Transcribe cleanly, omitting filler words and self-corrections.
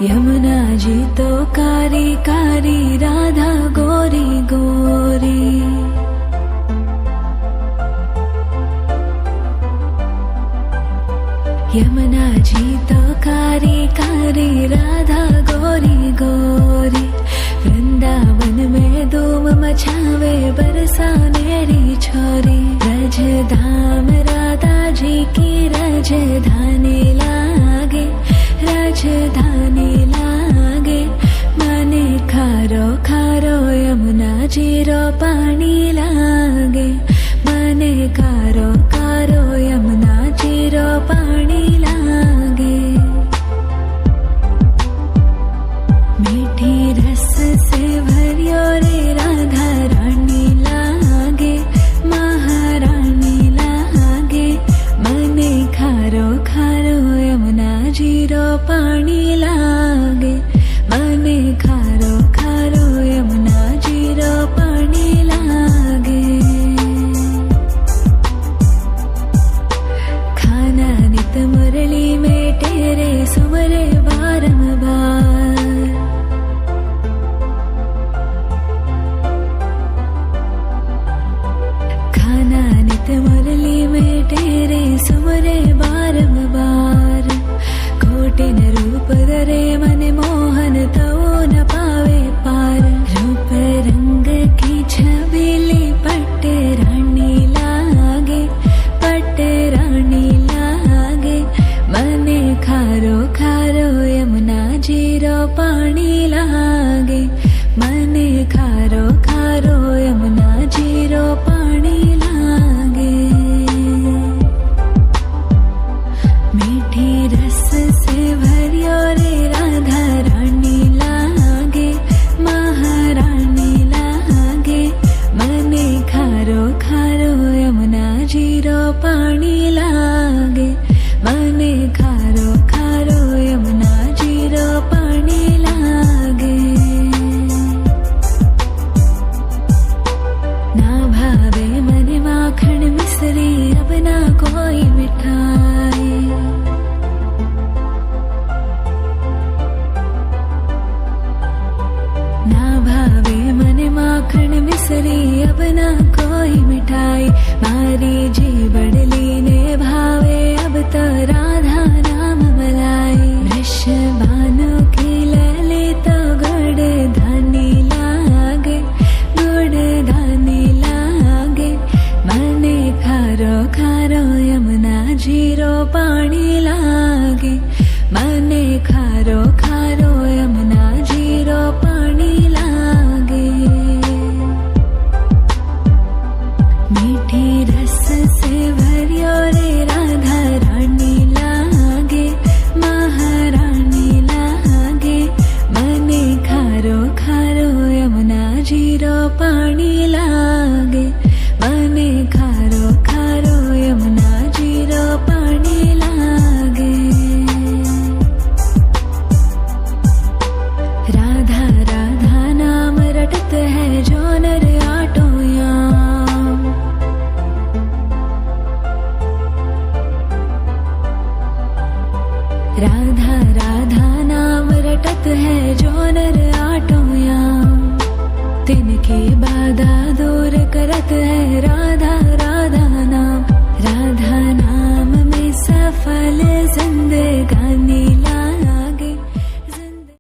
यमुना जी तो कारी कारी, राधा गोरी गोरी। यमुना जी तो कारी कारी, राधा गोरी गोरी। वृंदावन में धूम मचावे, बरसानेरी छोरी। रजधाम राधा जी की राजधानी लागे, राजधानी लागे। मने खारो खारो यमुना जीरो पानी लागे। मने खारो खारो यमुना जीरो पानी लागे। मीठी रस से भरियो रे राधा रानी लागे, महारानी लागे। मने खारो खारो यमुना जीरो पानी लागे। मने खारो खारो यमुना जीरो पानी लागे। खाना नित मुरली में तेरे सुमरे बारंबार। खाना नित मुरली में तेरे सुमरे बारंबार। कोटिन रूप धरे मन मोहन तो न पावे पार। रूप रंग की छबीली पट्ट रानी लागे, पट्ट रानी लागे। मने खारो खारो यमुना जीरो पानी लागे। मने खारो खारो यमुना जीरो पानी लागे। मीठी रस से भरियो रे राधा रानी लागे, महारानी लागे। मने खारो खारो यमुना जीरो पानी लागे। मने खारो खारो यमुना जीरो पानी लागे। ना भावे मने माखन मिश्री, अब ना कोई मिठाई। ना भावे मने माखन मिश्री, अब ना कोई मिठाई। मारी जी बड़ली ने भावे, अब तो राधा नाम मलाई। वृषभानु की ललित गुड़ धानी लागे, गुड़ धानी लागे। मने खारो खारो यमुना जीरो पानी लागे। मने खारो खारो यमुना जीरो पानी लागे। मीठी रस से भरियो रे राधा रानी लागे, महारानी लागे। मने खारो खारो यमुना जीरो पानी लागे। मने खारो खारो यमुना जीरो पानी लागे। राधा राधा नाम रटत है जो नर आटो याम। राधा राधा नाम रटत है जो नर आटो याम। तिनकी बाधा दूर करत है